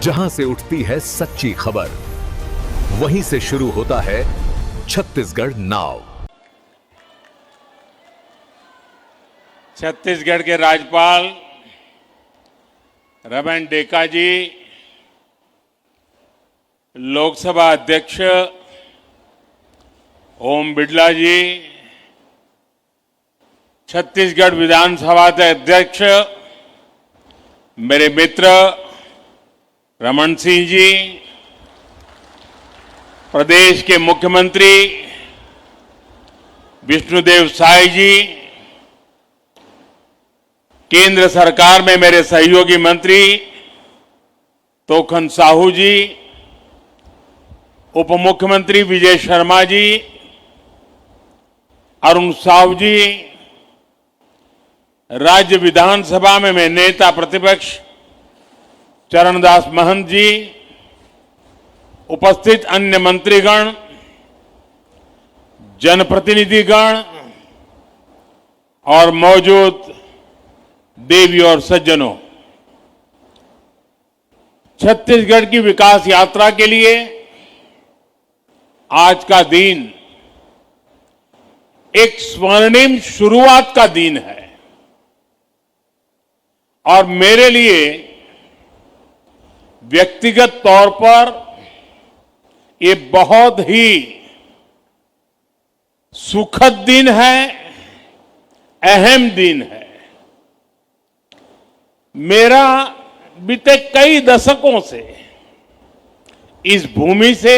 जहां से उठती है सच्ची खबर, वहीं से शुरू होता है छत्तीसगढ़ नाव। छत्तीसगढ़ के राज्यपाल रमन डेका जी, लोकसभा अध्यक्ष ओम बिड़ला जी, छत्तीसगढ़ विधानसभा के अध्यक्ष मेरे मित्र रमन सिंह जी, प्रदेश के मुख्यमंत्री विष्णुदेव साय जी, केंद्र सरकार में मेरे सहयोगी मंत्री तोखन साहू जी, उप मुख्यमंत्री विजय शर्मा जी, अरुण साहू जी, राज्य विधानसभा में मैं नेता प्रतिपक्ष चरणदास महंत जी, उपस्थित अन्य मंत्रीगण, जनप्रतिनिधिगण और मौजूद देवी और सज्जनों, छत्तीसगढ़ की विकास यात्रा के लिए आज का दिन एक स्वर्णिम शुरुआत का दिन है और मेरे लिए व्यक्तिगत तौर पर ये बहुत ही सुखद दिन है, अहम दिन है। मेरा बीते कई दशकों से इस भूमि से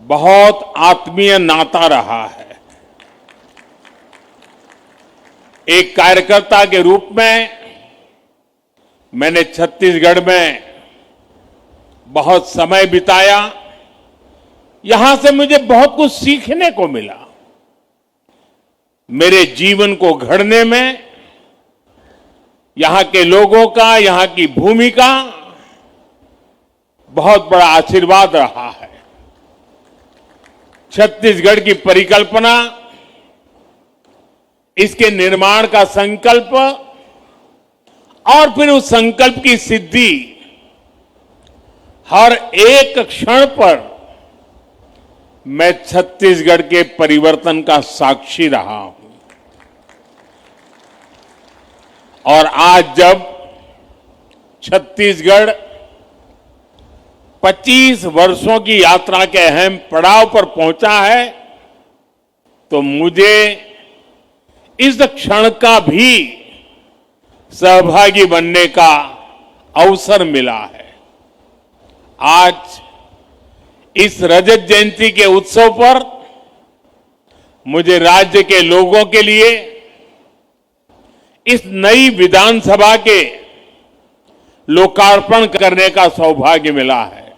बहुत आत्मीय नाता रहा है। एक कार्यकर्ता के रूप में मैंने छत्तीसगढ़ में बहुत समय बिताया। यहां से मुझे बहुत कुछ सीखने को मिला। मेरे जीवन को गढ़ने में यहां के लोगों का, यहां की भूमि का बहुत बड़ा आशीर्वाद रहा है। छत्तीसगढ़ की परिकल्पना, इसके निर्माण का संकल्प और फिर उस संकल्प की सिद्धि, हर एक क्षण पर मैं छत्तीसगढ़ के परिवर्तन का साक्षी रहा हूं। और आज जब छत्तीसगढ़ 25 वर्षों की यात्रा के अहम पड़ाव पर पहुंचा है, तो मुझे इस क्षण का भी सहभागी बनने का अवसर मिला है। आज इस रजत जयंती के उत्सव पर मुझे राज्य के लोगों के लिए इस नई विधानसभा के लोकार्पण करने का सौभाग्य मिला है।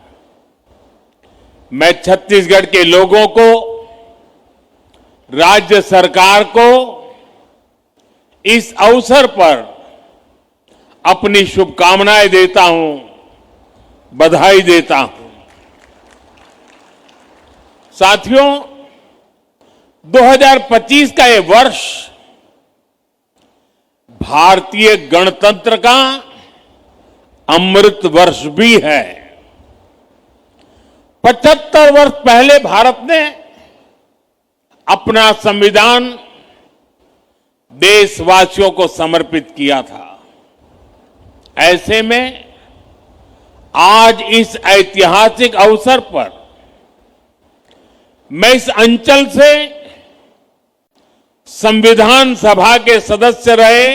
मैं छत्तीसगढ़ के लोगों को, राज्य सरकार को इस अवसर पर अपनी शुभकामनाएं देता हूं, बधाई देता हूं। साथियों, 2025 का ये वर्ष भारतीय गणतंत्र का अमृत वर्ष भी है। 75 वर्ष पहले भारत ने अपना संविधान देशवासियों को समर्पित किया था। ऐसे में आज इस ऐतिहासिक अवसर पर मैं इस अंचल से संविधान सभा के सदस्य रहे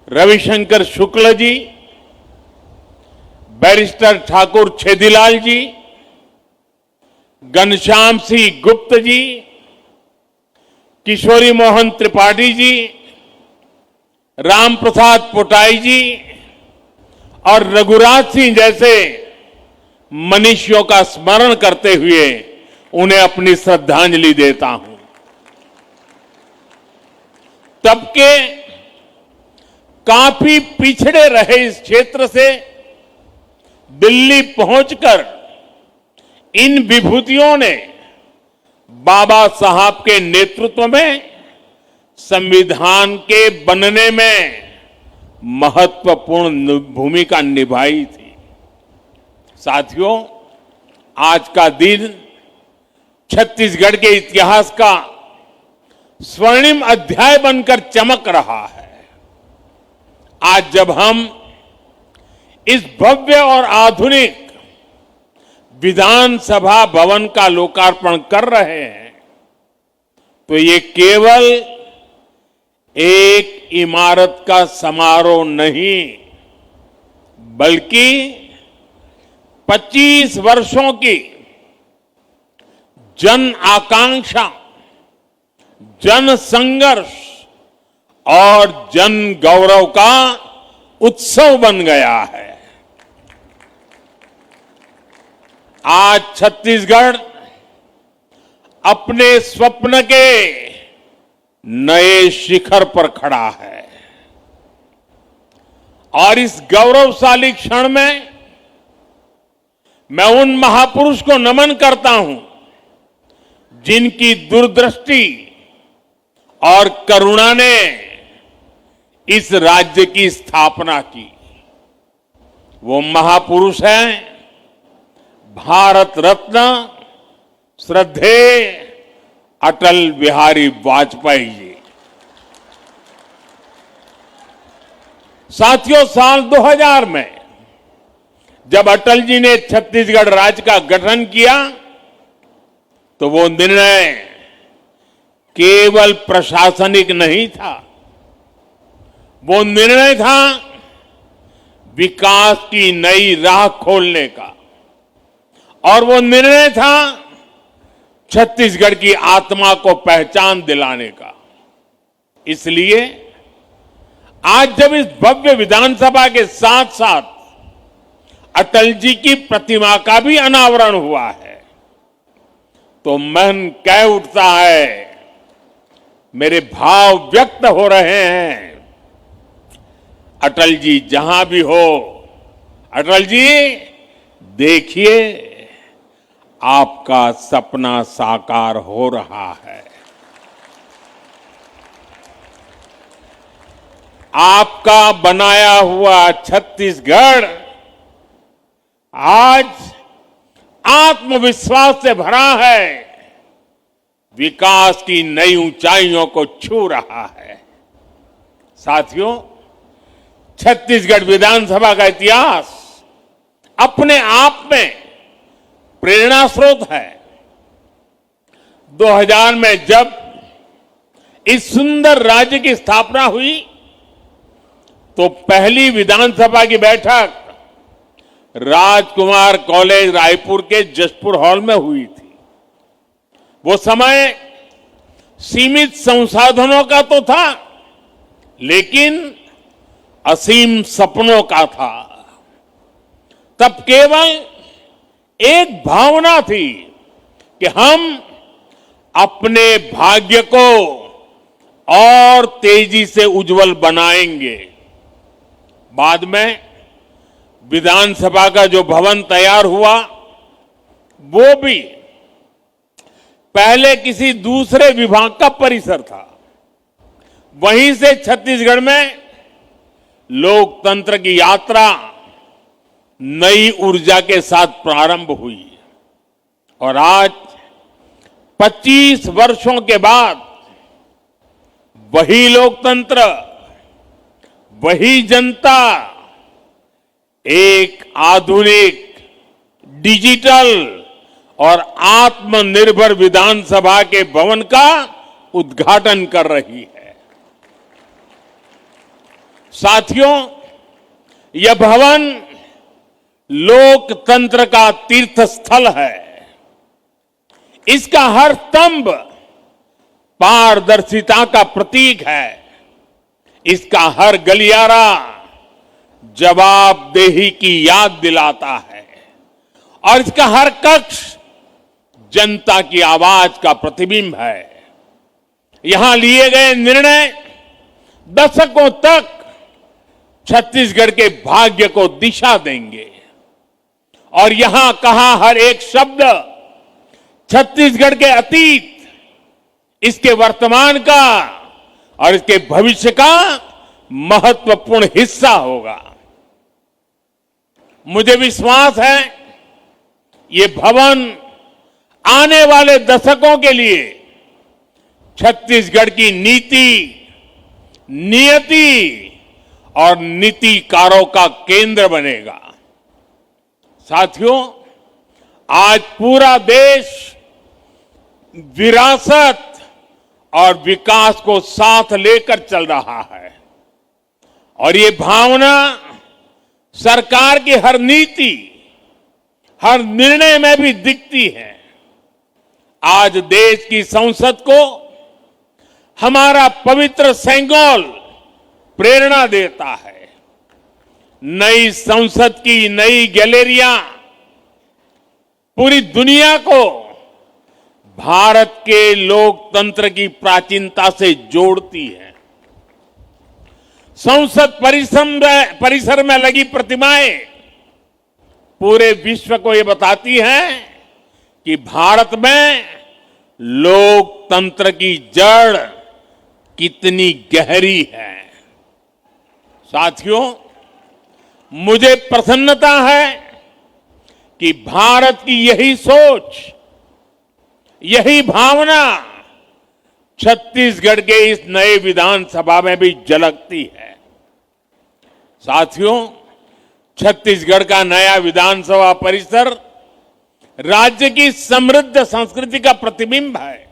रविशंकर शुक्ल जी, बैरिस्टर ठाकुर छेदीलाल जी, घनश्याम सिंह गुप्त जी, किशोरी मोहन त्रिपाठी जी, राम प्रसाद पोटाई जी और रघुराज सिंह जैसे मनीषियों का स्मरण करते हुए उन्हें अपनी श्रद्धांजलि देता हूं। तब के काफी पिछड़े रहे इस क्षेत्र से दिल्ली पहुंचकर इन विभूतियों ने बाबा साहब के नेतृत्व में संविधान के बनने में महत्वपूर्ण भूमिका निभाई थी। साथियों, आज का दिन छत्तीसगढ़ के इतिहास का स्वर्णिम अध्याय बनकर चमक रहा है। आज जब हम इस भव्य और आधुनिक विधानसभा भवन का लोकार्पण कर रहे हैं, तो ये केवल एक इमारत का समारोह नहीं, बल्कि 25 वर्षों की जन आकांक्षा, जन संघर्ष और जन गौरव का उत्सव बन गया है। आज छत्तीसगढ़ अपने स्वप्न के नए शिखर पर खड़ा है और इस गौरवशाली क्षण में मैं उन महापुरुष को नमन करता हूं जिनकी दूरदृष्टि और करुणा ने इस राज्य की स्थापना की। वो महापुरुष हैं भारत रत्न श्रद्धेय अटल बिहारी वाजपेयी जी। साथियों, साल 2000 में जब अटल जी ने छत्तीसगढ़ राज्य का गठन किया, तो वो निर्णय केवल प्रशासनिक नहीं था, वो निर्णय था विकास की नई राह खोलने का, और वो निर्णय था छत्तीसगढ़ की आत्मा को पहचान दिलाने का। इसलिए आज जब इस भव्य विधानसभा के साथ साथ अटल जी की प्रतिमा का भी अनावरण हुआ है, तो मन कह उठता है, मेरे भाव व्यक्त हो रहे हैं। अटल जी जहां भी हो, अटल जी देखिए, आपका सपना साकार हो रहा है। आपका बनाया हुआ छत्तीसगढ़ आज आत्मविश्वास से भरा है, विकास की नई ऊंचाइयों को छू रहा है। साथियों, छत्तीसगढ़ विधानसभा का इतिहास अपने आप में प्रेरणा स्रोत है। 2000 में जब इस सुंदर राज्य की स्थापना हुई, तो पहली विधानसभा की बैठक राजकुमार कॉलेज रायपुर के जशपुर हॉल में हुई थी। वो समय सीमित संसाधनों का तो था, लेकिन असीम सपनों का था। तब केवल एक भावना थी कि हम अपने भाग्य को और तेजी से उज्जवल बनाएंगे। बाद में विधानसभा का जो भवन तैयार हुआ, वो भी पहले किसी दूसरे विभाग का परिसर था। वहीं से छत्तीसगढ़ में लोकतंत्र की यात्रा नई ऊर्जा के साथ प्रारंभ हुई, और आज 25 वर्षों के बाद वही लोकतंत्र, वही जनता एक आधुनिक, डिजिटल और आत्मनिर्भर विधानसभा के भवन का उद्घाटन कर रही है। साथियों, यह भवन लोकतंत्र का तीर्थ स्थल है। इसका हर स्तंभ पारदर्शिता का प्रतीक है। इसका हर गलियारा जवाबदेही की याद दिलाता है, और इसका हर कक्ष जनता की आवाज का प्रतिबिंब है। यहां लिए गए निर्णय दशकों तक छत्तीसगढ़ के भाग्य को दिशा देंगे, और यहां कहा हर एक शब्द छत्तीसगढ़ के अतीत, इसके वर्तमान का और इसके भविष्य का महत्वपूर्ण हिस्सा होगा। मुझे विश्वास है ये भवन आने वाले दशकों के लिए छत्तीसगढ़ की नीति, नियति और नीतिकारों का केंद्र बनेगा। साथियों, आज पूरा देश विरासत और विकास को साथ लेकर चल रहा है और ये भावना सरकार की हर नीति, हर निर्णय में भी दिखती है। आज देश की संसद को हमारा पवित्र सेंगोल प्रेरणा देता है। नई संसद की नई गैलरियां पूरी दुनिया को भारत के लोकतंत्र की प्राचीनता से जोड़ती है। संसद परिसर में लगी प्रतिमाएं पूरे विश्व को ये बताती हैं कि भारत में लोकतंत्र की जड़ कितनी गहरी है। साथियों, मुझे प्रसन्नता है कि भारत की यही सोच, यही भावना छत्तीसगढ़ के इस नए विधानसभा में भी झलकती है। साथियों, छत्तीसगढ़ का नया विधानसभा परिसर राज्य की समृद्ध संस्कृति का प्रतिबिंब है।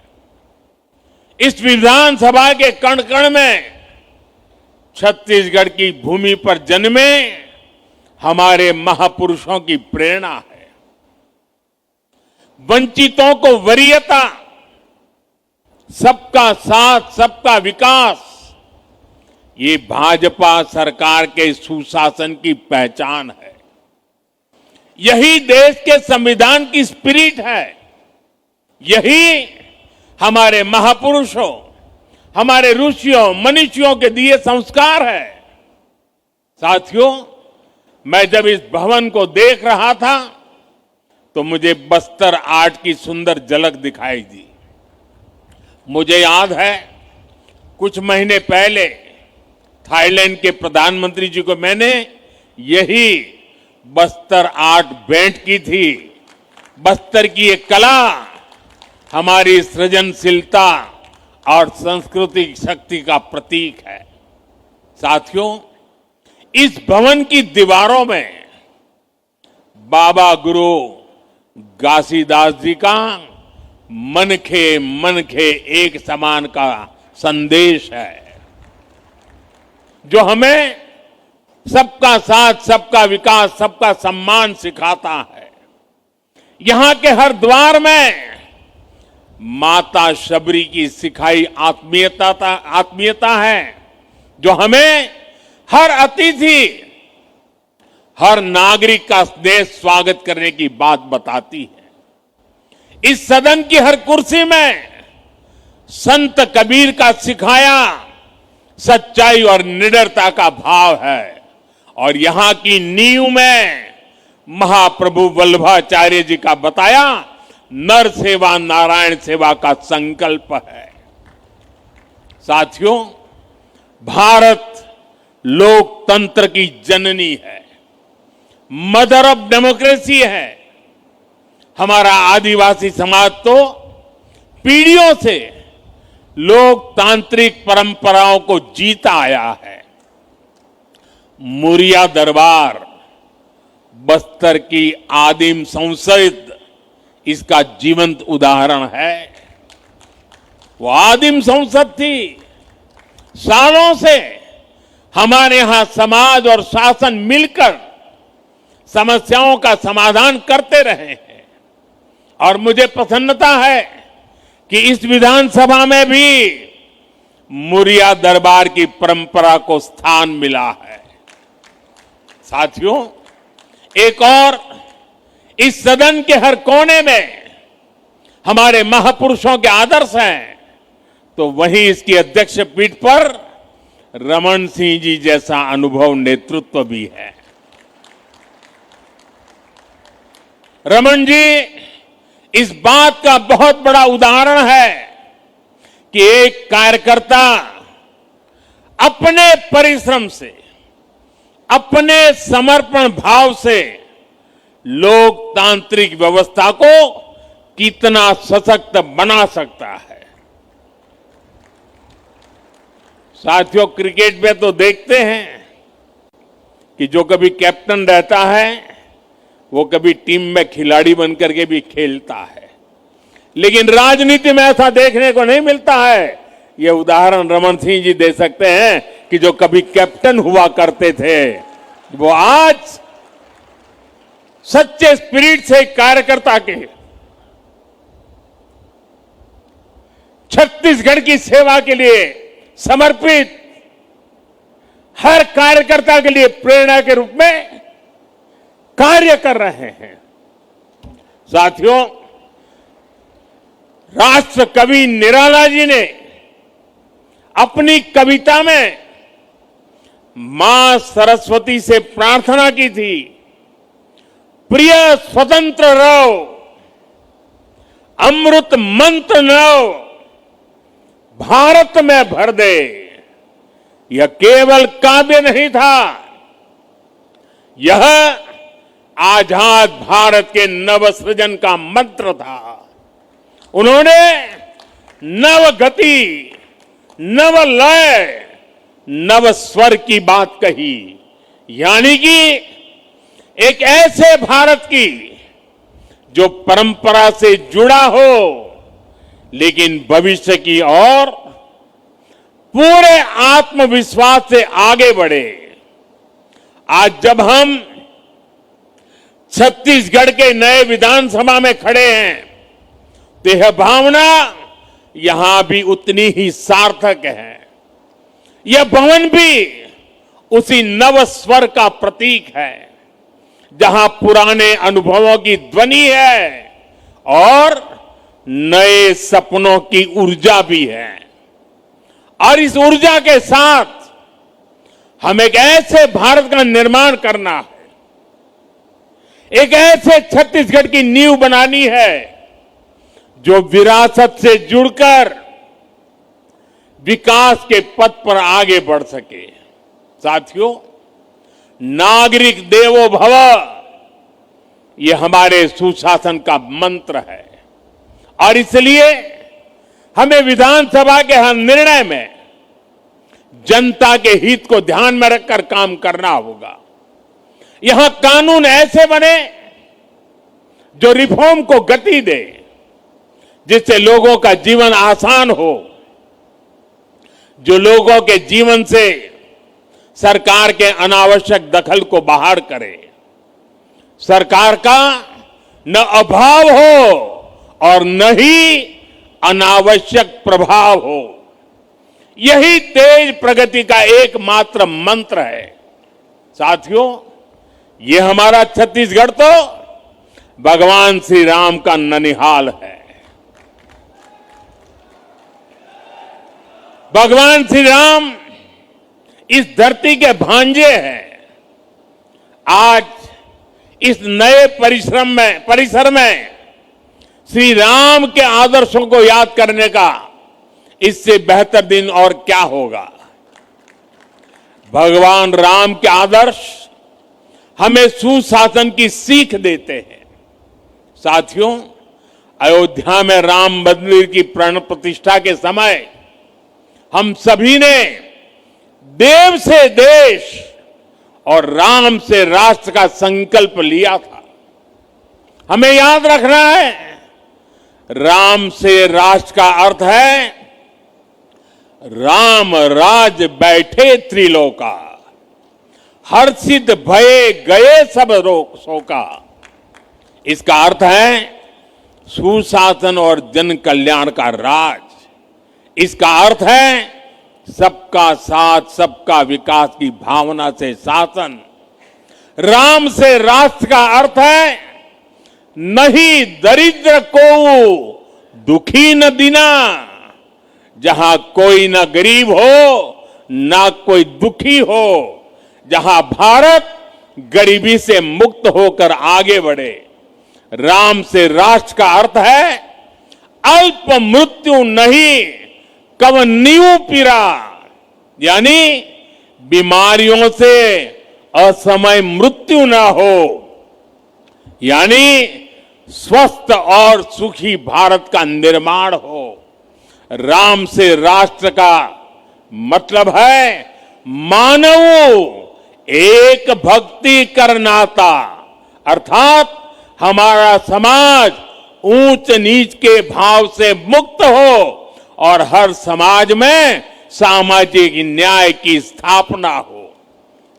इस विधानसभा के कण कण में छत्तीसगढ़ की भूमि पर जन्मे हमारे महापुरुषों की प्रेरणा है। वंचितों को वरीयता, सबका साथ, सबका विकास, ये भाजपा सरकार के सुशासन की पहचान है। यही देश के संविधान की स्पिरिट है। यही हमारे महापुरुषों, हमारे ऋषियों, मनीषियों के दिए संस्कार है। साथियों, मैं जब इस भवन को देख रहा था तो मुझे बस्तर आर्ट की सुंदर झलक दिखाई दी। मुझे याद है कुछ महीने पहले थाईलैंड के प्रधानमंत्री जी को मैंने यही बस्तर आर्ट भेंट की थी। बस्तर की एक कला हमारी सृजनशीलता और सांस्कृतिक शक्ति का प्रतीक है। साथियों, इस भवन की दीवारों में बाबा गुरु घासीदास जी का मन खे एक समान का संदेश है, जो हमें सबका साथ, सबका विकास, सबका सम्मान सिखाता है। यहां के हर द्वार में माता शबरी की सिखाई आत्मीयता है, जो हमें हर अतिथि, हर नागरिक का स्नेह स्वागत करने की बात बताती है। इस सदन की हर कुर्सी में संत कबीर का सिखाया सच्चाई और निडरता का भाव है और यहां की नींव में महाप्रभु वल्लभाचार्य जी का बताया नर सेवा नारायण सेवा का संकल्प है। साथियों, भारत लोकतंत्र की जननी है, मदर ऑफ डेमोक्रेसी है। हमारा आदिवासी समाज तो पीढ़ियों से लोकतांत्रिक परंपराओं को जीता आया है। मुरिया दरबार, बस्तर की आदिम संसद इसका जीवंत उदाहरण है। वो आदिम संसद थी। सालों से हमारे यहां समाज और शासन मिलकर समस्याओं का समाधान करते रहे हैं और मुझे प्रसन्नता है कि इस विधानसभा में भी मुरिया दरबार की परंपरा को स्थान मिला है। साथियों, एक और इस सदन के हर कोने में हमारे महापुरुषों के आदर्श हैं, तो वहीं इसकी अध्यक्ष पीठ पर रमन सिंह जी जैसा अनुभव नेतृत्व भी है। रमन जी इस बात का बहुत बड़ा उदाहरण है कि एक कार्यकर्ता अपने परिश्रम से, अपने समर्पण भाव से लोकतांत्रिक व्यवस्था को कितना सशक्त बना सकता है। साथियों, क्रिकेट में तो देखते हैं कि जो कभी कैप्टन रहता है वो कभी टीम में खिलाड़ी बनकर के भी खेलता है, लेकिन राजनीति में ऐसा देखने को नहीं मिलता है। ये उदाहरण रमन सिंह जी दे सकते हैं कि जो कभी कैप्टन हुआ करते थे वो आज सच्चे स्पिरिट से कार्यकर्ता के छत्तीसगढ़ की सेवा के लिए समर्पित, हर कार्यकर्ता के लिए प्रेरणा के रूप में कार्य कर रहे हैं। साथियों, राष्ट्र कवि निराला जी ने अपनी कविता में मां सरस्वती से प्रार्थना की थी, प्रिय स्वतंत्र रहो, अमृत मंत्र नव भारत में भर दे। यह केवल काव्य नहीं था, यह आजाद भारत के नव सृजन का मंत्र था। उन्होंने नव गति, नव लय, नव स्वर की बात कही, यानी कि एक ऐसे भारत की जो परंपरा से जुड़ा हो लेकिन भविष्य की ओर पूरे आत्मविश्वास से आगे बढ़े। आज जब हम छत्तीसगढ़ के नए विधानसभा में खड़े हैं तो यह भावना यहां भी उतनी ही सार्थक है। यह भवन भी उसी नव स्वर का प्रतीक है जहां पुराने अनुभवों की ध्वनि है और नए सपनों की ऊर्जा भी है। और इस ऊर्जा के साथ हम एक ऐसे भारत का निर्माण करना है, एक ऐसे छत्तीसगढ़ की नींव बनानी है जो विरासत से जुड़कर विकास के पथ पर आगे बढ़ सके। साथियों, नागरिक देवो भव ये हमारे सुशासन का मंत्र है और इसलिए हमें विधानसभा के हर निर्णय में जनता के हित को ध्यान में रखकर काम करना होगा। यहां कानून ऐसे बने जो रिफॉर्म को गति दे, जिससे लोगों का जीवन आसान हो, जो लोगों के जीवन से सरकार के अनावश्यक दखल को बाहर करे, सरकार का न अभाव हो और न ही अनावश्यक प्रभाव हो। यही तेज प्रगति का एकमात्र मंत्र है। साथियों, ये हमारा छत्तीसगढ़ तो भगवान श्री राम का ननिहाल है। भगवान श्री राम इस धरती के भांजे हैं। आज इस नए परिसर में श्री राम के आदर्शों को याद करने का इससे बेहतर दिन और क्या होगा। भगवान राम के आदर्श हमें सुशासन की सीख देते हैं। साथियों, अयोध्या में राम मंदिर की प्राण प्रतिष्ठा के समय हम सभी ने देव से देश और राम से राष्ट्र का संकल्प लिया था। हमें याद रखना है, राम से राष्ट्र का अर्थ है राम राज बैठे त्रिलोका, हर्षित भये गए सब शोका। इसका अर्थ है सुशासन और जन कल्याण का राज। इसका अर्थ है सबका साथ, सबका विकास की भावना से शासन। राम से राष्ट्र का अर्थ है नहीं दरिद्र को दुखी न दीना, जहां कोई न गरीब हो ना कोई दुखी हो, जहां भारत गरीबी से मुक्त होकर आगे बढ़े। राम से राष्ट्र का अर्थ है अल्प मृत्यु नहीं कवन नीऊ पीरा, यानी बीमारियों से असमय मृत्यु न हो, यानी स्वस्थ और सुखी भारत का निर्माण हो। राम से राष्ट्र का मतलब है मानव एक भक्ति कर नाता, अर्थात हमारा समाज ऊंच नीच के भाव से मुक्त हो और हर समाज में सामाजिक न्याय की स्थापना हो।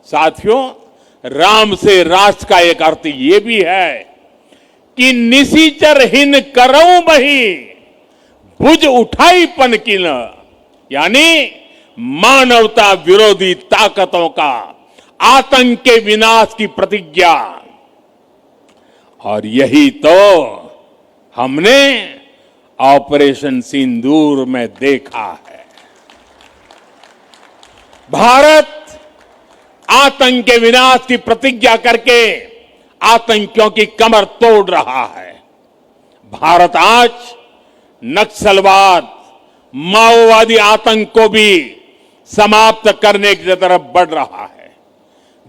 साथियों, राम से राष्ट्र का एक अर्थ ये भी है कि निशिचरहीन करऊं बही भुज उठाई पन की न, यानी मानवता विरोधी ताकतों का आतंक के विनाश की प्रतिज्ञा। और यही तो हमने ऑपरेशन सिंदूर में देखा है। भारत आतंक के विनाश की प्रतिज्ञा करके आतंकियों की कमर तोड़ रहा है। भारत आज नक्सलवाद, माओवादी आतंक को भी समाप्त करने की तरफ बढ़ रहा है।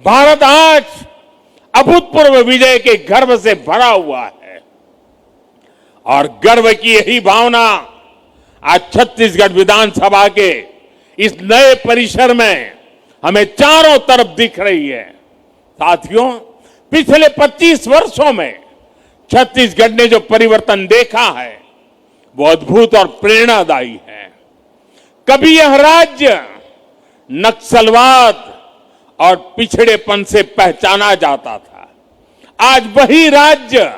भारत आज अभूतपूर्व विजय के गर्व से भरा हुआ है और गर्व की यही भावना आज छत्तीसगढ़ विधानसभा के इस नए परिसर में हमें चारों तरफ दिख रही है। साथियों, पिछले 25 वर्षों में छत्तीसगढ़ ने जो परिवर्तन देखा है वो अद्भुत और प्रेरणादायी है। कभी यह राज्य नक्सलवाद और पिछड़ेपन से पहचाना जाता था, आज वही राज्य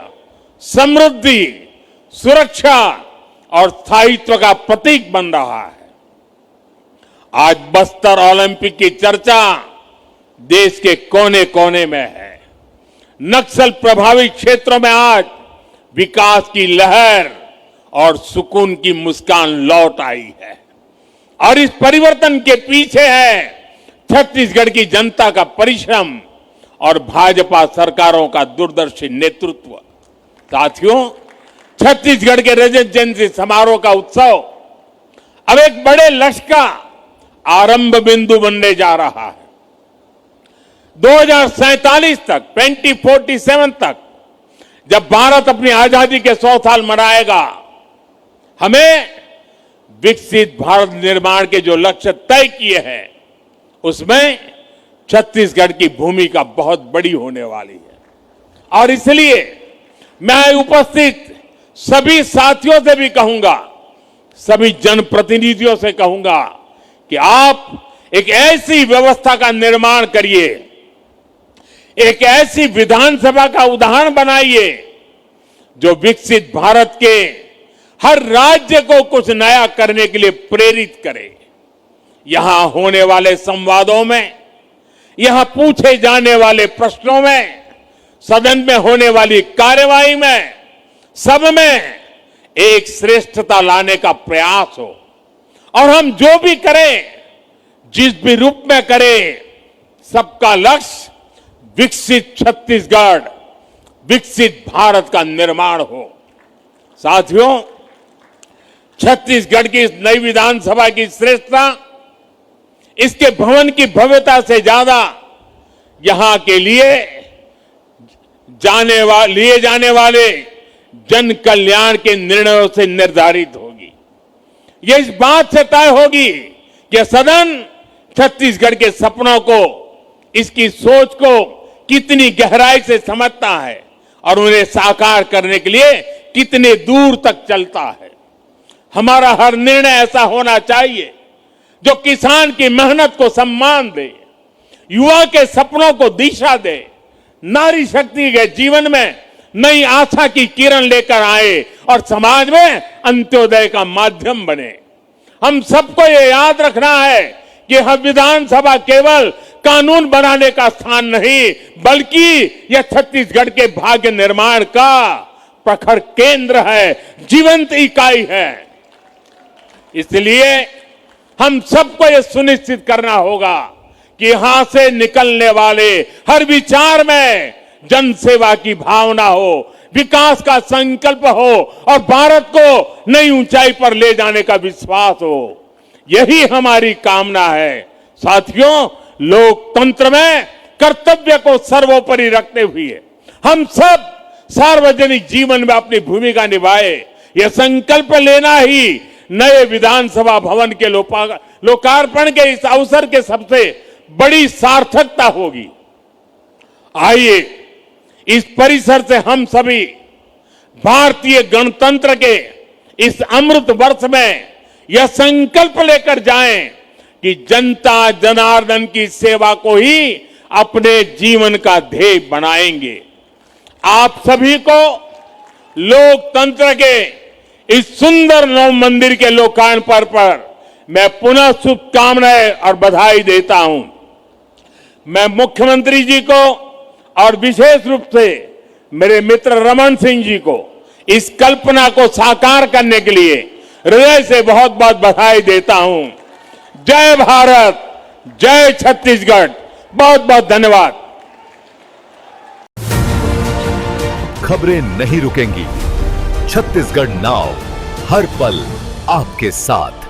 समृद्धि, सुरक्षा और स्थायित्व का प्रतीक बन रहा है। आज बस्तर ओलंपिक की चर्चा देश के कोने कोने में है। नक्सल प्रभावित क्षेत्रों में आज विकास की लहर और सुकून की मुस्कान लौट आई है और इस परिवर्तन के पीछे है छत्तीसगढ़ की जनता का परिश्रम और भाजपा सरकारों का दूरदर्शी नेतृत्व। साथियों, छत्तीसगढ़ के रजत जयंती समारोह का उत्सव अब एक बड़े लक्ष्य का आरंभ बिंदु बनने जा रहा है। 2047 तक, 2047 तक जब भारत अपनी आजादी के 100 साल मनाएगा, हमें विकसित भारत निर्माण के जो लक्ष्य तय किए हैं उसमें छत्तीसगढ़ की भूमिका बहुत बड़ी होने वाली है। और इसलिए मैं उपस्थित सभी साथियों से भी कहूंगा, सभी जनप्रतिनिधियों से कहूंगा कि आप एक ऐसी व्यवस्था का निर्माण करिए, एक ऐसी विधानसभा का उदाहरण बनाइए जो विकसित भारत के हर राज्य को कुछ नया करने के लिए प्रेरित करे। यहां होने वाले संवादों में, यहां पूछे जाने वाले प्रश्नों में, सदन में होने वाली कार्यवाही में, सब में एक श्रेष्ठता लाने का प्रयास हो और हम जो भी करें, जिस भी रूप में करें, सबका लक्ष्य विकसित छत्तीसगढ़, विकसित भारत का निर्माण हो। साथियों, छत्तीसगढ़ की इस नई विधानसभा की श्रेष्ठता इसके भवन की भव्यता से ज्यादा यहां के लिए जाने वाले जन कल्याण के निर्णयों से निर्धारित होगी। यह इस बात से तय होगी कि सदन छत्तीसगढ़ के सपनों को, इसकी सोच को कितनी गहराई से समझता है और उन्हें साकार करने के लिए कितने दूर तक चलता है। हमारा हर निर्णय ऐसा होना चाहिए जो किसान की मेहनत को सम्मान दे, युवा के सपनों को दिशा दे, नारी शक्ति के जीवन में नई आशा की किरण लेकर आए और समाज में अंत्योदय का माध्यम बने। हम सबको ये याद रखना है कि हम विधानसभा केवल कानून बनाने का स्थान नहीं, बल्कि यह छत्तीसगढ़ के भाग्य निर्माण का प्रखर केंद्र है, जीवंत इकाई है। इसलिए हम सबको यह सुनिश्चित करना होगा कि यहां से निकलने वाले हर विचार में जन सेवा की भावना हो, विकास का संकल्प हो और भारत को नई ऊंचाई पर ले जाने का विश्वास हो। यही हमारी कामना है। साथियों, लोकतंत्र में कर्तव्य को सर्वोपरि रखते हुए हम सब सार्वजनिक जीवन में अपनी भूमिका निभाए, यह संकल्प लेना ही नए विधानसभा भवन के लोकार्पण के इस अवसर के सबसे बड़ी सार्थकता होगी। आइए इस परिसर से हम सभी भारतीय गणतंत्र के इस अमृत वर्ष में यह संकल्प लेकर जाएं कि जनता जनार्दन की सेवा को ही अपने जीवन का ध्येय बनाएंगे। आप सभी को लोकतंत्र के इस सुंदर नव मंदिर के लोकार्पण पर मैं पुनः शुभकामनाएं और बधाई देता हूं। मैं मुख्यमंत्री जी को और विशेष रूप से मेरे मित्र रमन सिंह जी को इस कल्पना को साकार करने के लिए हृदय से बहुत बहुत बधाई देता हूं। जय भारत, जय छत्तीसगढ़, बहुत बहुत धन्यवाद। खबरें नहीं रुकेंगी। छत्तीसगढ़ नाउ हर पल आपके साथ।